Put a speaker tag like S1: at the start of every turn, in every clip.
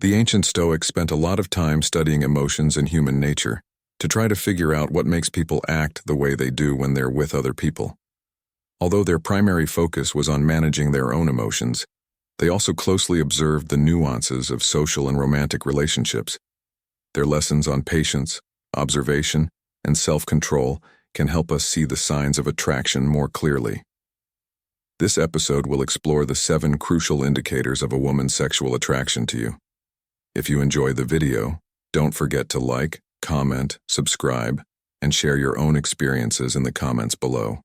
S1: The ancient Stoics spent a lot of time studying emotions and human nature to try to figure out what makes people act the way they do when they're with other people. Although their primary focus was on managing their own emotions, they also closely observed the nuances of social and romantic relationships. Their lessons on patience, observation, and self-control can help us see the signs of attraction more clearly. This episode will explore the 7 crucial indicators of a woman's sexual attraction to you. If you enjoy the video, don't forget to like, comment, subscribe, and share your own experiences in the comments below.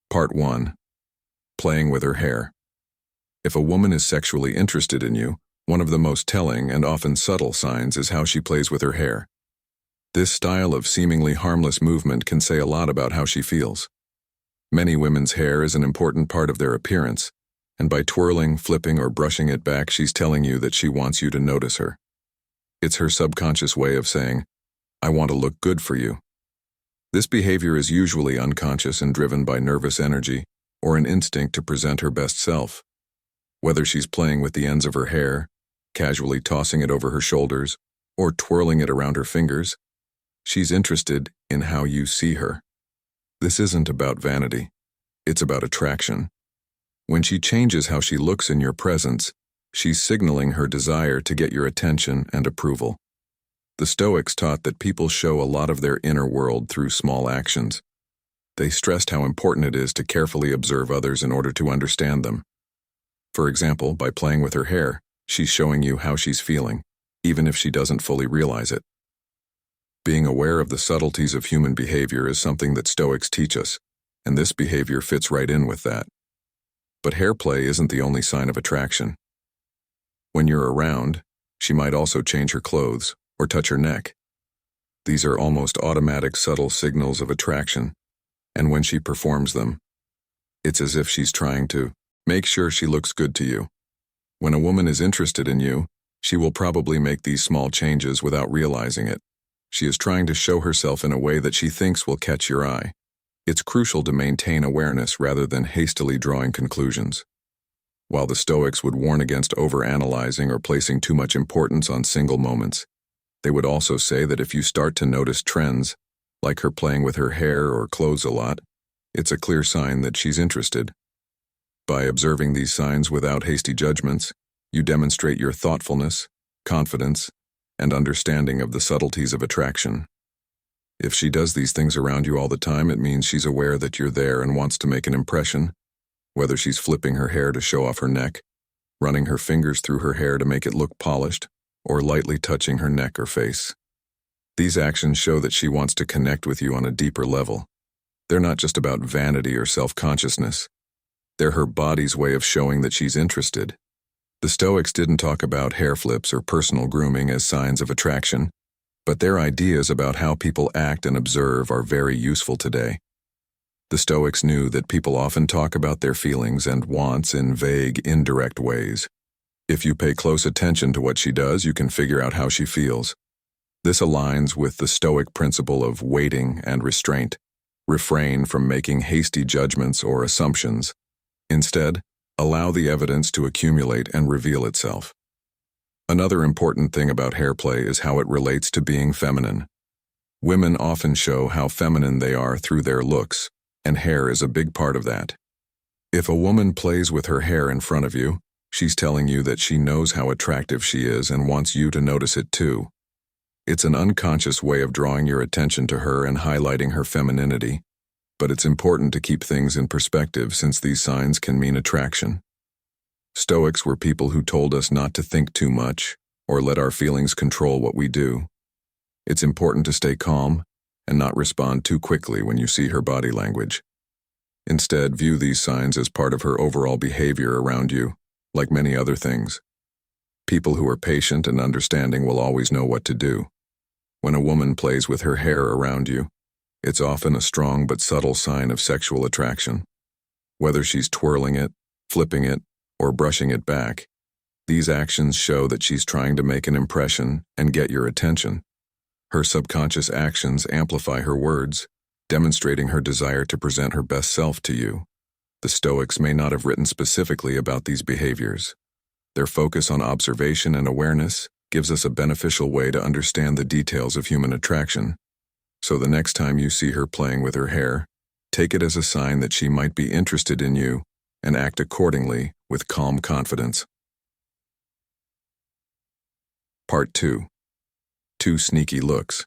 S1: Part 1. Playing with her hair. If a woman is sexually interested in you, one of the most telling and often subtle signs is how she plays with her hair. This style of seemingly harmless movement can say a lot about how she feels. Many women's hair is an important part of their appearance, and by twirling, flipping, or brushing it back, she's telling you that she wants you to notice her. It's her subconscious way of saying, "I want to look good for you." This behavior is usually unconscious and driven by nervous energy or an instinct to present her best self. Whether she's playing with the ends of her hair, casually tossing it over her shoulders, or twirling it around her fingers, she's interested in how you see her. This isn't about vanity. It's about attraction. When she changes how she looks in your presence, she's signaling her desire to get your attention and approval. The Stoics taught that people show a lot of their inner world through small actions. They stressed how important it is to carefully observe others in order to understand them. For example, by playing with her hair, she's showing you how she's feeling, even if she doesn't fully realize it. Being aware of the subtleties of human behavior is something that Stoics teach us, and this behavior fits right in with that. But hair play isn't the only sign of attraction. When you're around, she might also change her clothes or touch her neck. These are almost automatic subtle signals of attraction, and when she performs them, it's as if she's trying to make sure she looks good to you. When a woman is interested in you, she will probably make these small changes without realizing it. She is trying to show herself in a way that she thinks will catch your eye. It's crucial to maintain awareness rather than hastily drawing conclusions. While the Stoics would warn against overanalyzing or placing too much importance on single moments, they would also say that if you start to notice trends, like her playing with her hair or clothes a lot, it's a clear sign that she's interested. By observing these signs without hasty judgments, you demonstrate your thoughtfulness, confidence, and understanding of the subtleties of attraction. If she does these things around you all the time, it means she's aware that you're there and wants to make an impression, whether she's flipping her hair to show off her neck, running her fingers through her hair to make it look polished, or lightly touching her neck or face. These actions show that she wants to connect with you on a deeper level. They're not just about vanity or self-consciousness. They're her body's way of showing that she's interested. The Stoics didn't talk about hair flips or personal grooming as signs of attraction, but their ideas about how people act and observe are very useful today. The Stoics knew that people often talk about their feelings and wants in vague, indirect ways. If you pay close attention to what she does, you can figure out how she feels. This aligns with the Stoic principle of waiting and restraint. Refrain from making hasty judgments or assumptions. Instead, allow the evidence to accumulate and reveal itself. Another important thing about hair play is how it relates to being feminine. Women often show how feminine they are through their looks, and hair is a big part of that. If a woman plays with her hair in front of you, she's telling you that she knows how attractive she is and wants you to notice it too. It's an unconscious way of drawing your attention to her and highlighting her femininity, but it's important to keep things in perspective since these signs can mean attraction. Stoics were people who told us not to think too much or let our feelings control what we do. It's important to stay calm and not respond too quickly when you see her body language. Instead, view these signs as part of her overall behavior around you, like many other things. People who are patient and understanding will always know what to do. When a woman plays with her hair around you, it's often a strong but subtle sign of sexual attraction. Whether she's twirling it, flipping it, or brushing it back, these actions show that she's trying to make an impression and get your attention. Her subconscious actions amplify her words, demonstrating her desire to present her best self to you. The Stoics may not have written specifically about these behaviors, Their focus on observation and awareness gives us a beneficial way to understand the details of human attraction. So the next time you see her playing with her hair, take it as a sign that she might be interested in you and act accordingly with calm confidence. Part 2. 2 sneaky looks.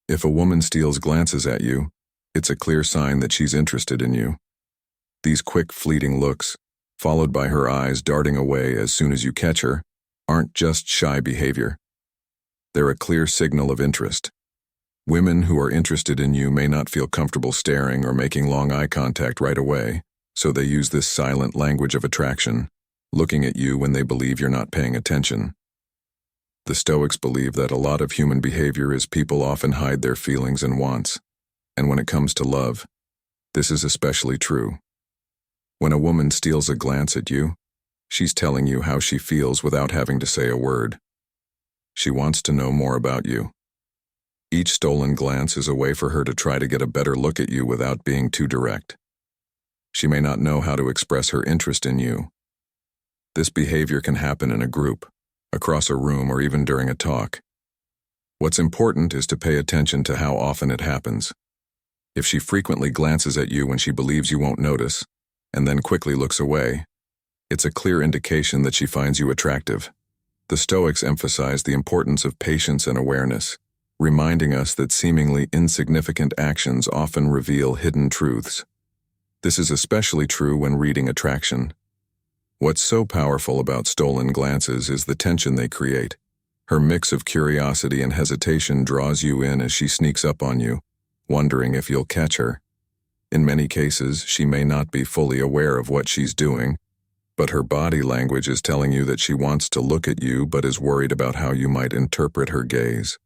S1: If a woman steals glances at you, it's a clear sign that she's interested in you. These quick, fleeting looks, followed by her eyes darting away as soon as you catch her, aren't just shy behavior. They're a clear signal of interest. Women who are interested in you may not feel comfortable staring or making long eye contact right away, so they use this silent language of attraction, looking at you when they believe you're not paying attention. The Stoics believe that a lot of human behavior is people often hide their feelings and wants, and when it comes to love, this is especially true. When a woman steals a glance at you, she's telling you how she feels without having to say a word. She wants to know more about you. Each stolen glance is a way for her to try to get a better look at you without being too direct. She may not know how to express her interest in you. This behavior can happen in a group, across a room, or even during a talk. What's important is to pay attention to how often it happens. If she frequently glances at you when she believes you won't notice, and then quickly looks away, it's a clear indication that she finds you attractive. The Stoics emphasize the importance of patience and awareness, reminding us that seemingly insignificant actions often reveal hidden truths. This is especially true when reading attraction. What's so powerful about stolen glances is the tension they create. Her mix of curiosity and hesitation draws you in as she sneaks up on you, wondering if you'll catch her. In many cases, she may not be fully aware of what she's doing, but her body language is telling you that she wants to look at you but is worried about how you might interpret her gaze.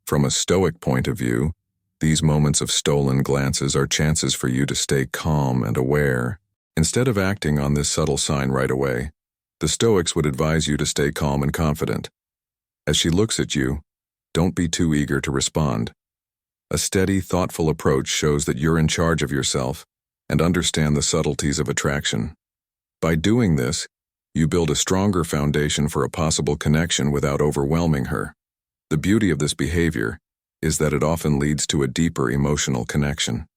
S1: From a Stoic point of view, these moments of stolen glances are chances for you to stay calm and aware. Instead of acting on this subtle sign right away, the Stoics would advise you to stay calm and confident. As she looks at you, don't be too eager to respond. A steady, thoughtful approach shows that you're in charge of yourself and understand the subtleties of attraction. By doing this, you build a stronger foundation for a possible connection without overwhelming her. The beauty of this behavior is that it often leads to a deeper emotional connection.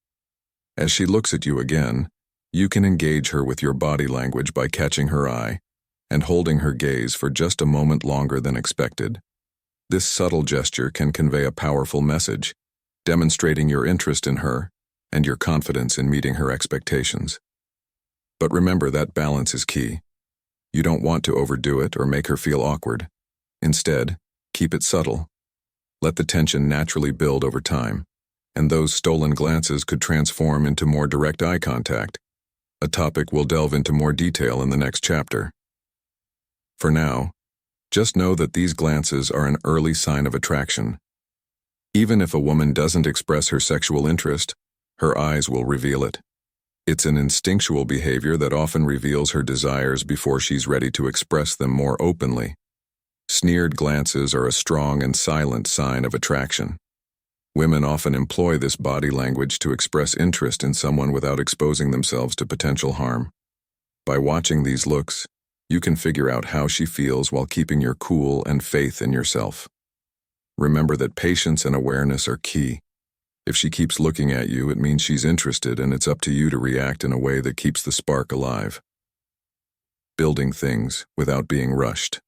S1: As she looks at you again, you can engage her with your body language by catching her eye and holding her gaze for just a moment longer than expected. This subtle gesture can convey a powerful message, demonstrating your interest in her and your confidence in meeting her expectations. But remember that balance is key. You don't want to overdo it or make her feel awkward. Instead, keep it subtle. Let the tension naturally build over time, and those stolen glances could transform into more direct eye contact, a topic we'll delve into more detail in the next chapter. For now, just know that these glances are an early sign of attraction. Even if a woman doesn't express her sexual interest, her eyes will reveal it. It's an instinctual behavior that often reveals her desires before she's ready to express them more openly. Sneered glances are a strong and silent sign of attraction. Women often employ this body language to express interest in someone without exposing themselves to potential harm. By watching these looks, you can figure out how she feels while keeping your cool and faith in yourself. Remember that patience and awareness are key. If she keeps looking at you, it means she's interested, and it's up to you to react in a way that keeps the spark alive. Building things without being rushed.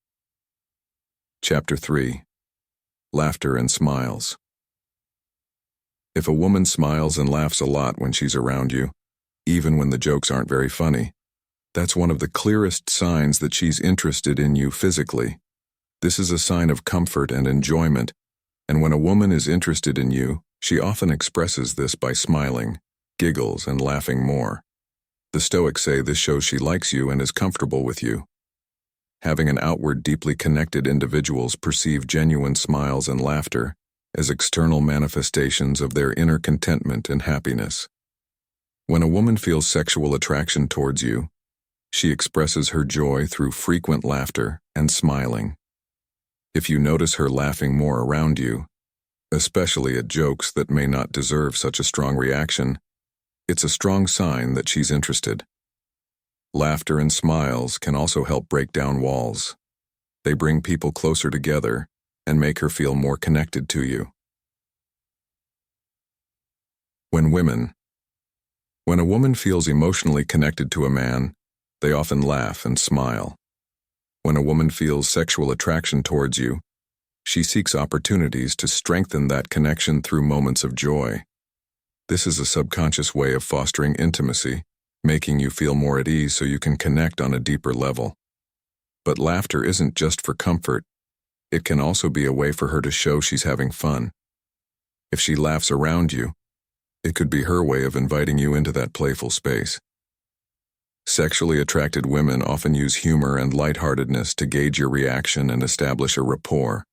S1: Chapter 3. Laughter and Smiles. If a woman smiles and laughs a lot when she's around you, even when the jokes aren't very funny, that's one of the clearest signs that she's interested in you physically. This is a sign of comfort and enjoyment, and when a woman is interested in you, she often expresses this by smiling, giggles, and laughing more. The Stoics say this shows she likes you and is comfortable with you. Having an outward, deeply connected individuals perceive genuine smiles and laughter as external manifestations of their inner contentment and happiness. When a woman feels sexual attraction towards you, she expresses her joy through frequent laughter and smiling. If you notice her laughing more around you, especially at jokes that may not deserve such a strong reaction, it's a strong sign that she's interested. Laughter and smiles can also help break down walls. They bring people closer together and make her feel more connected to you. When a woman feels emotionally connected to a man, they often laugh and smile. When a woman feels sexual attraction towards you, she seeks opportunities to strengthen that connection through moments of joy. This is a subconscious way of fostering intimacy, making you feel more at ease so you can connect on a deeper level. But laughter isn't just for comfort. It can also be a way for her to show she's having fun. If she laughs around you, it could be her way of inviting you into that playful space. Sexually attracted women often use humor and lightheartedness to gauge your reaction and establish a rapport.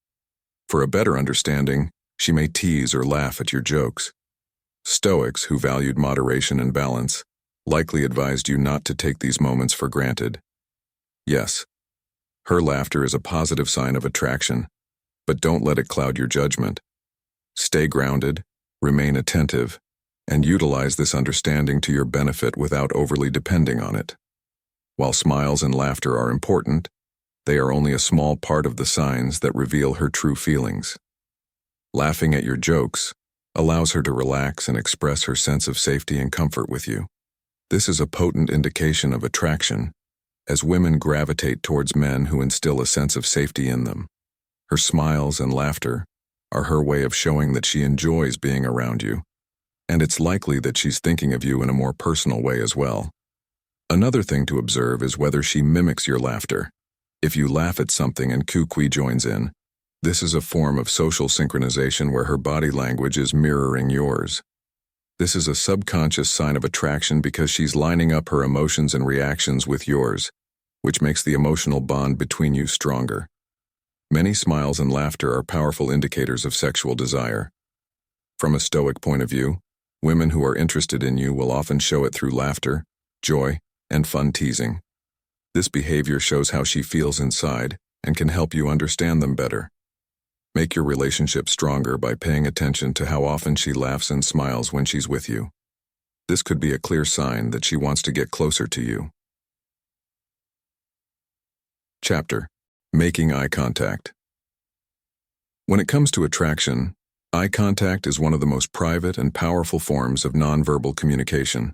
S1: For a better understanding, she may tease or laugh at your jokes. Stoics, who valued moderation and balance, likely advised you not to take these moments for granted. Yes, her laughter is a positive sign of attraction, but don't let it cloud your judgment. Stay grounded, remain attentive, and utilize this understanding to your benefit without overly depending on it. While smiles and laughter are important, they are only a small part of the signs that reveal her true feelings. Laughing at your jokes allows her to relax and express her sense of safety and comfort with you. This is a potent indication of attraction, as women gravitate towards men who instill a sense of safety in them. Her smiles and laughter are her way of showing that she enjoys being around you, and it's likely that she's thinking of you in a more personal way as well. Another thing to observe is whether she mimics your laughter. If you laugh at something and Kukui joins in, this is a form of social synchronization where her body language is mirroring yours. This is a subconscious sign of attraction because she's lining up her emotions and reactions with yours, which makes the emotional bond between you stronger. Many smiles and laughter are powerful indicators of sexual desire. From a Stoic point of view, women who are interested in you will often show it through laughter, joy, and fun teasing. This behavior shows how she feels inside and can help you understand them better. Make your relationship stronger by paying attention to how often she laughs and smiles when she's with you. This could be a clear sign that she wants to get closer to you. Chapter: Making Eye Contact. When it comes to attraction, eye contact is one of the most private and powerful forms of nonverbal communication.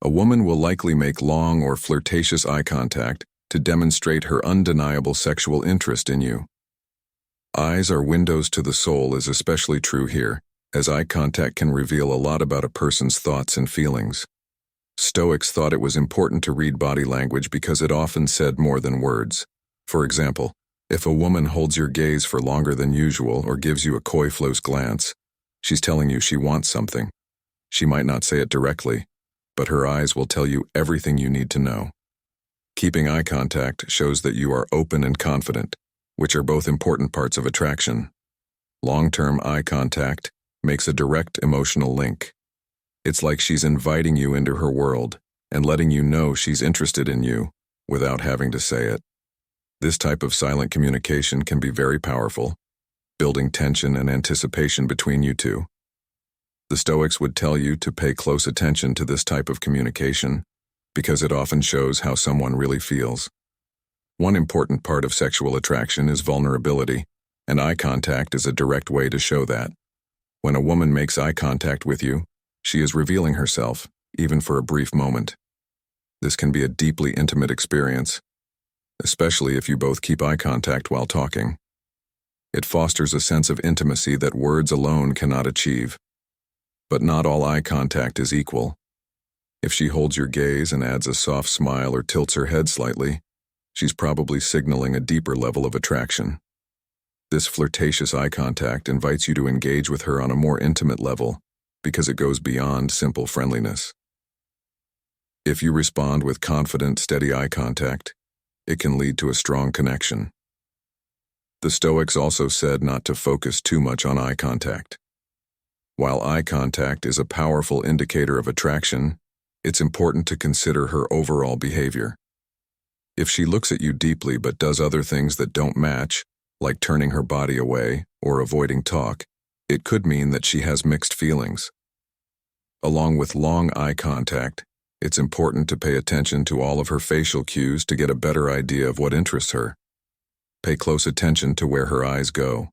S1: A woman will likely make long or flirtatious eye contact to demonstrate her undeniable sexual interest in you. Eyes are windows to the soul is especially true here, as eye contact can reveal a lot about a person's thoughts and feelings. Stoics thought it was important to read body language because it often said more than words. For example, if a woman holds your gaze for longer than usual or gives you a coy-close glance, she's telling you she wants something. She might not say it directly, but her eyes will tell you everything you need to know. Keeping eye contact shows that you are open and confident, which are both important parts of attraction. Long-term eye contact makes a direct emotional link. It's like she's inviting you into her world and letting you know she's interested in you without having to say it. This type of silent communication can be very powerful, building tension and anticipation between you two. The Stoics would tell you to pay close attention to this type of communication because it often shows how someone really feels. One important part of sexual attraction is vulnerability, and eye contact is a direct way to show that. When a woman makes eye contact with you, she is revealing herself, even for a brief moment. This can be a deeply intimate experience, especially if you both keep eye contact while talking. It fosters a sense of intimacy that words alone cannot achieve. But not all eye contact is equal. If she holds your gaze and adds a soft smile or tilts her head slightly, she's probably signaling a deeper level of attraction. This flirtatious eye contact invites you to engage with her on a more intimate level because it goes beyond simple friendliness. If you respond with confident, steady eye contact, it can lead to a strong connection. The Stoics also said not to focus too much on eye contact. While eye contact is a powerful indicator of attraction, it's important to consider her overall behavior. If she looks at you deeply but does other things that don't match, like turning her body away or avoiding talk, it could mean that she has mixed feelings. Along with long eye contact, It's important to pay attention to all of her facial cues to get a better idea of what interests her. Pay close attention to where her eyes go.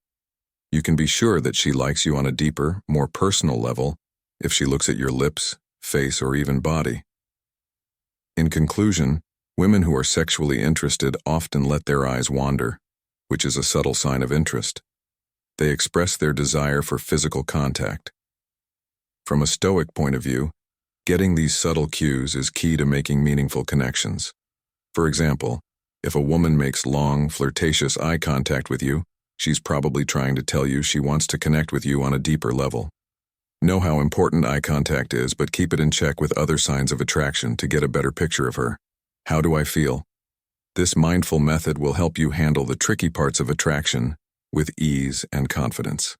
S1: You can be sure that she likes you on a deeper, more personal level if she looks at your lips, face, or even body. In conclusion, women who are sexually interested often let their eyes wander, which is a subtle sign of interest. They express their desire for physical contact. From a Stoic point of view, getting these subtle cues is key to making meaningful connections. For example, if a woman makes long, flirtatious eye contact with you, she's probably trying to tell you she wants to connect with you on a deeper level. Know how important eye contact is, but keep it in check with other signs of attraction to get a better picture of her. How do I feel? This mindful method will help you handle the tricky parts of attraction with ease and confidence.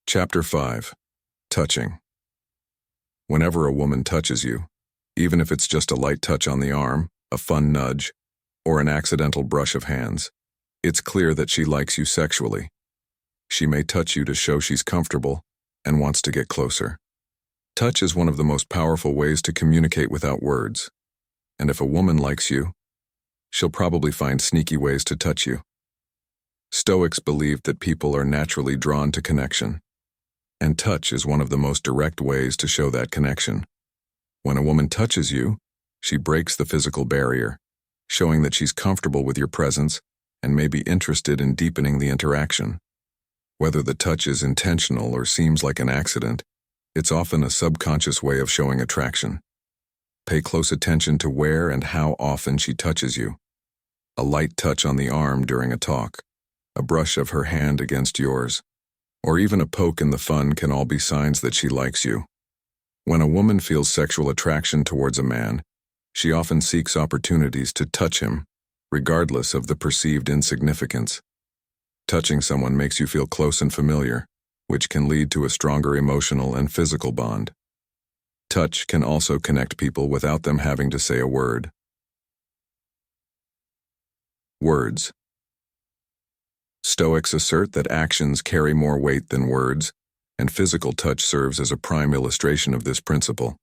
S1: Chapter 5. Touching. Whenever a woman touches you, even if it's just a light touch on the arm, a fun nudge, or an accidental brush of hands, it's clear that she likes you sexually. She may touch you to show she's comfortable and wants to get closer. Touch is one of the most powerful ways to communicate without words. And if a woman likes you, she'll probably find sneaky ways to touch you. Stoics believe that people are naturally drawn to connection, and touch is one of the most direct ways to show that connection. When a woman touches you, she breaks the physical barrier, showing that she's comfortable with your presence and may be interested in deepening the interaction. Whether the touch is intentional or seems like an accident, it's often a subconscious way of showing attraction. Pay close attention to where and how often she touches you. A light touch on the arm during a talk, a brush of her hand against yours, or even a poke in the fun can all be signs that she likes you. When a woman feels sexual attraction towards a man, she often seeks opportunities to touch him, regardless of the perceived insignificance. Touching someone makes you feel close and familiar, which can lead to a stronger emotional and physical bond. Touch can also connect people without them having to say a word. Words. Stoics assert that actions carry more weight than words, and physical touch serves as a prime illustration of this principle.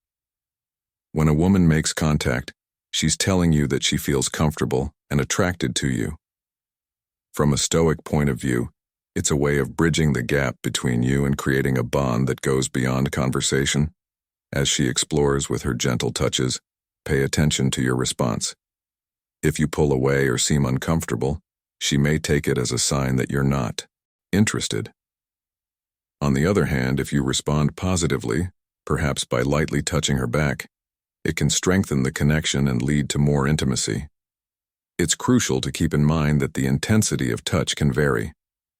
S1: When a woman makes contact, she's telling you that she feels comfortable and attracted to you. From a Stoic point of view, it's a way of bridging the gap between you and creating a bond that goes beyond conversation. As she explores with her gentle touches, pay attention to your response. If you pull away or seem uncomfortable, she may take it as a sign that you're not interested. On the other hand, if you respond positively, perhaps by lightly touching her back, it can strengthen the connection and lead to more intimacy. It's crucial to keep in mind that the intensity of touch can vary.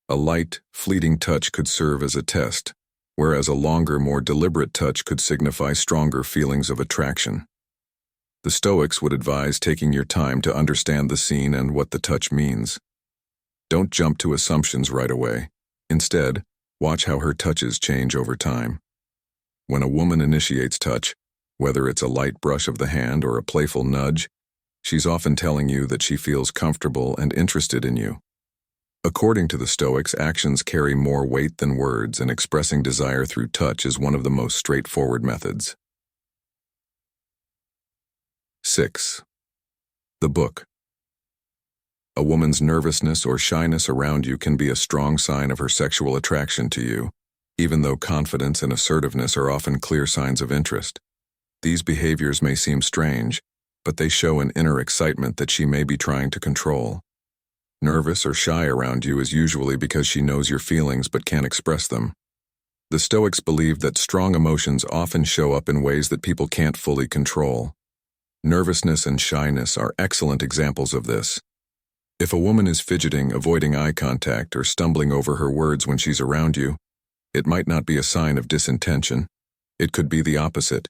S1: A light, fleeting touch could serve as a test, whereas a longer, more deliberate touch could signify stronger feelings of attraction. The Stoics would advise taking your time to understand the scene and what the touch means. Don't jump to assumptions right away. Instead, watch how her touches change over time. When a woman initiates touch, whether it's a light brush of the hand or a playful nudge, she's often telling you that she feels comfortable and interested in you. According to the Stoics, actions carry more weight than words, and expressing desire through touch is one of the most straightforward methods. 6. The book. A woman's nervousness or shyness around you can be a strong sign of her sexual attraction to you, even though confidence and assertiveness are often clear signs of interest. These behaviors may seem strange, but they show an inner excitement that she may be trying to control. Nervous or shy around you is usually because she knows your feelings but can't express them. The Stoics believe that strong emotions often show up in ways that people can't fully control. Nervousness and shyness are excellent examples of this. If a woman is fidgeting, avoiding eye contact, or stumbling over her words when she's around you, it might not be a sign of disintention. It could be the opposite.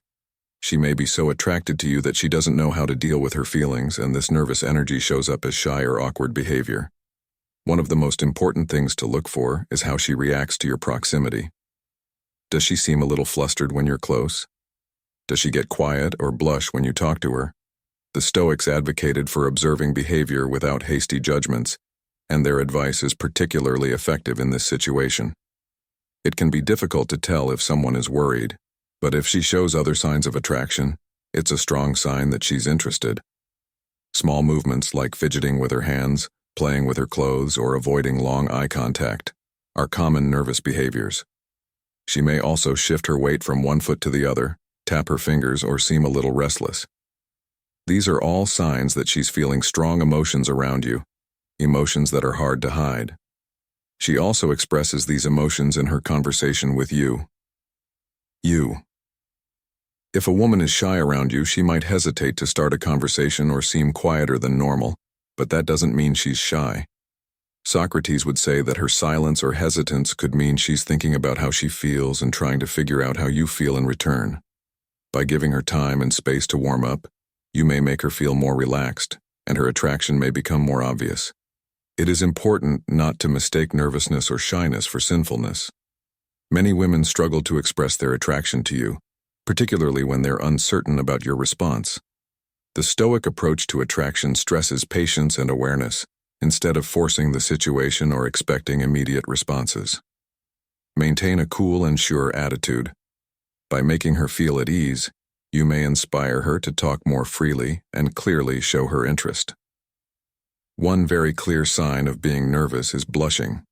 S1: She may be so attracted to you that she doesn't know how to deal with her feelings, and this nervous energy shows up as shy or awkward behavior. One of the most important things to look for is how she reacts to your proximity. Does she seem a little flustered when you're close? Does she get quiet or blush when you talk to her? The Stoics advocated for observing behavior without hasty judgments, and their advice is particularly effective in this situation. It can be difficult to tell if someone is worried, But if she shows other signs of attraction, it's a strong sign that she's interested. Small movements like fidgeting with her hands, playing with her clothes, or avoiding long eye contact are common nervous behaviors. She may also shift her weight from one foot to the other, tap her fingers, or seem a little restless. These are all signs that she's feeling strong emotions around you, emotions that are hard to hide. She also expresses these emotions in her conversation with you. If a woman is shy around you, she might hesitate to start a conversation or seem quieter than normal, but that doesn't mean she's shy. Socrates would say that her silence or hesitance could mean she's thinking about how she feels and trying to figure out how you feel in return. By giving her time and space to warm up, you may make her feel more relaxed, and her attraction may become more obvious. It is important not to mistake nervousness or shyness for sinfulness. Many women struggle to express their attraction to you, particularly when they're uncertain about your response. The Stoic approach to attraction stresses patience and awareness, instead of forcing the situation or expecting immediate responses. Maintain a cool and sure attitude. By making her feel at ease, you may inspire her to talk more freely and clearly show her interest. One very clear sign of being nervous is blushing.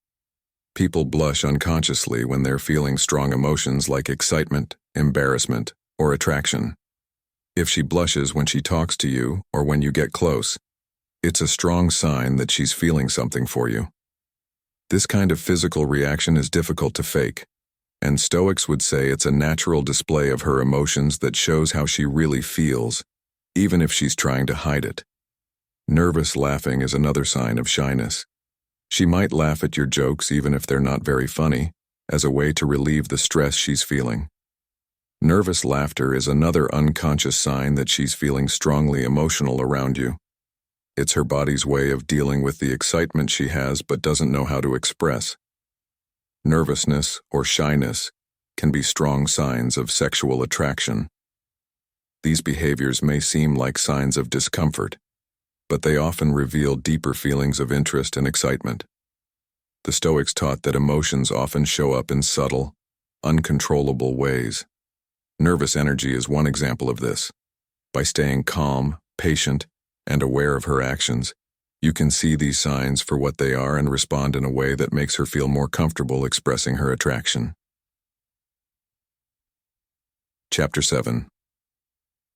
S1: People blush unconsciously when they're feeling strong emotions like excitement, embarrassment, or attraction. If she blushes when she talks to you or when you get close, it's a strong sign that she's feeling something for you. This kind of physical reaction is difficult to fake, and Stoics would say it's a natural display of her emotions that shows how she really feels, even if she's trying to hide it. Nervous laughing is another sign of shyness. She might laugh at your jokes even if they're not very funny, as a way to relieve the stress she's feeling. Nervous laughter is another unconscious sign that she's feeling strongly emotional around you. It's her body's way of dealing with the excitement she has but doesn't know how to express. Nervousness or shyness can be strong signs of sexual attraction. These behaviors may seem like signs of discomfort, but they often reveal deeper feelings of interest and excitement. The Stoics taught that emotions often show up in subtle, uncontrollable ways. Nervous energy is one example of this. By staying calm, patient, and aware of her actions, you can see these signs for what they are and respond in a way that makes her feel more comfortable expressing her attraction. Chapter 7.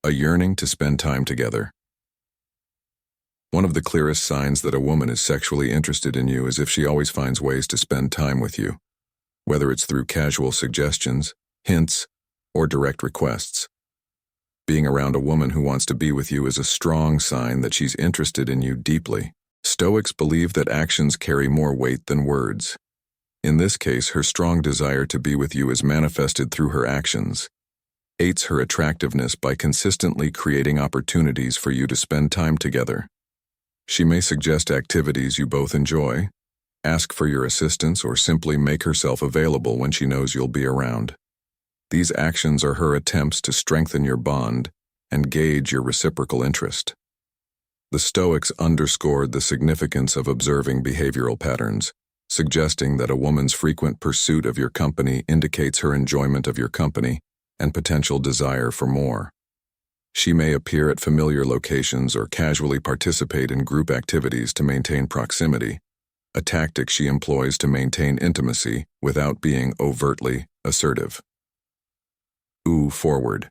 S1: A yearning to spend time together. One of the clearest signs that a woman is sexually interested in you is if she always finds ways to spend time with you, whether it's through casual suggestions, hints, or direct requests. Being around a woman who wants to be with you is a strong sign that she's interested in you deeply. Stoics believe that actions carry more weight than words. In this case, her strong desire to be with you is manifested through her actions, aids her attractiveness by consistently creating opportunities for you to spend time together. She may suggest activities you both enjoy, ask for your assistance, or simply make herself available when she knows you'll be around. These actions are her attempts to strengthen your bond and gauge your reciprocal interest. The Stoics underscored the significance of observing behavioral patterns, suggesting that a woman's frequent pursuit of your company indicates her enjoyment of your company and potential desire for more. She may appear at familiar locations or casually participate in group activities to maintain proximity, a tactic she employs to maintain intimacy without being overtly assertive. Forward.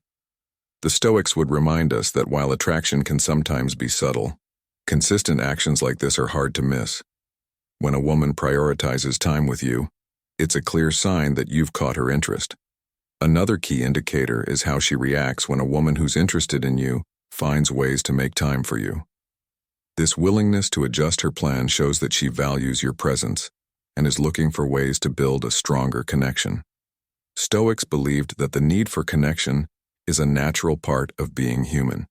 S1: The Stoics would remind us that while attraction can sometimes be subtle, consistent actions like this are hard to miss. When a woman prioritizes time with you, it's a clear sign that you've caught her interest. Another key indicator is how she reacts when a woman who's interested in you finds ways to make time for you. This willingness to adjust her plan shows that she values your presence and is looking for ways to build a stronger connection. Stoics believed that the need for connection is a natural part of being human.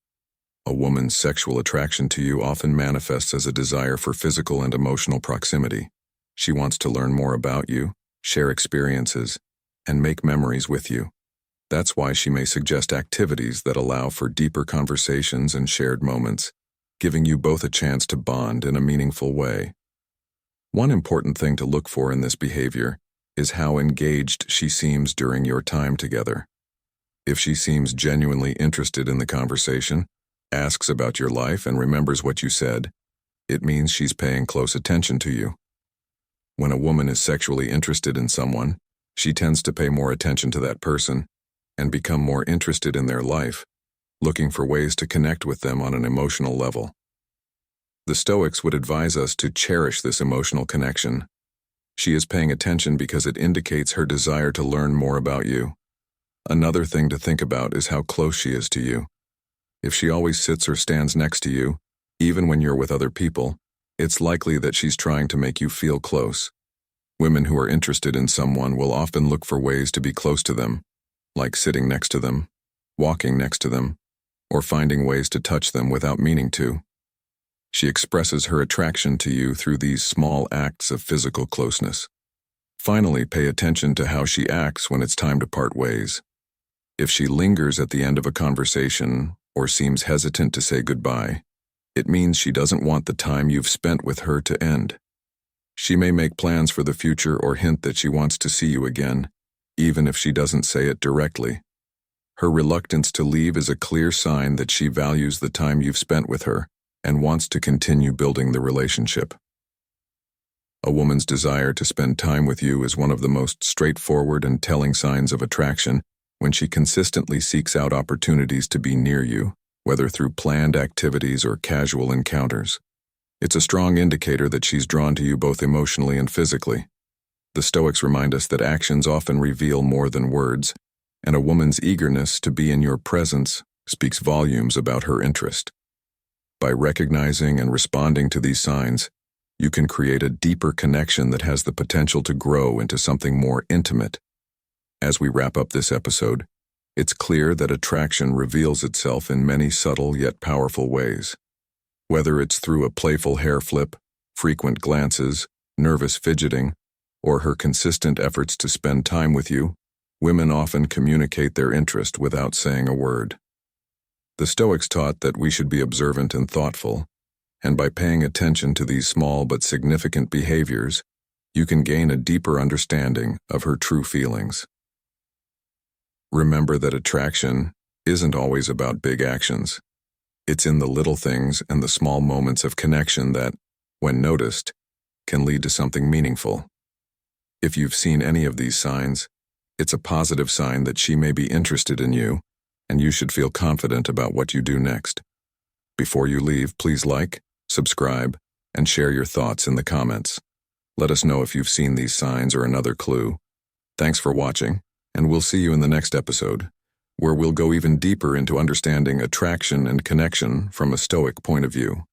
S1: A woman's sexual attraction to you often manifests as a desire for physical and emotional proximity. She wants to learn more about you, share experiences, and make memories with you. That's why she may suggest activities that allow for deeper conversations and shared moments, giving you both a chance to bond in a meaningful way. One important thing to look for in this behavior is how engaged she seems during your time together. If she seems genuinely interested in the conversation, asks about your life, and remembers what you said, it means she's paying close attention to you. When a woman is sexually interested in someone, she tends to pay more attention to that person and become more interested in their life, looking for ways to connect with them on an emotional level. The Stoics would advise us to cherish this emotional connection. She is paying attention because it indicates her desire to learn more about you. Another thing to think about is how close she is to you. If she always sits or stands next to you, even when you're with other people, it's likely that she's trying to make you feel close. Women who are interested in someone will often look for ways to be close to them, like sitting next to them, walking next to them, or finding ways to touch them without meaning to. She expresses her attraction to you through these small acts of physical closeness. Finally, pay attention to how she acts when it's time to part ways. If she lingers at the end of a conversation or seems hesitant to say goodbye, it means she doesn't want the time you've spent with her to end. She may make plans for the future or hint that she wants to see you again, even if she doesn't say it directly. Her reluctance to leave is a clear sign that she values the time you've spent with her and wants to continue building the relationship. A woman's desire to spend time with you is one of the most straightforward and telling signs of attraction when she consistently seeks out opportunities to be near you, whether through planned activities or casual encounters. It's a strong indicator that she's drawn to you both emotionally and physically. The Stoics remind us that actions often reveal more than words, and a woman's eagerness to be in your presence speaks volumes about her interest. By recognizing and responding to these signs, you can create a deeper connection that has the potential to grow into something more intimate. As we wrap up this episode, it's clear that attraction reveals itself in many subtle yet powerful ways. Whether it's through a playful hair flip, frequent glances, nervous fidgeting, or her consistent efforts to spend time with you, women often communicate their interest without saying a word. The Stoics taught that we should be observant and thoughtful, and by paying attention to these small but significant behaviors, you can gain a deeper understanding of her true feelings. Remember that attraction isn't always about big actions. It's in the little things and the small moments of connection that, when noticed, can lead to something meaningful. If you've seen any of these signs, it's a positive sign that she may be interested in you, and you should feel confident about what you do next. Before you leave, please like, subscribe, and share your thoughts in the comments. Let us know if you've seen these signs or another clue. Thanks for watching, and we'll see you in the next episode, where we'll go even deeper into understanding attraction and connection from a Stoic point of view.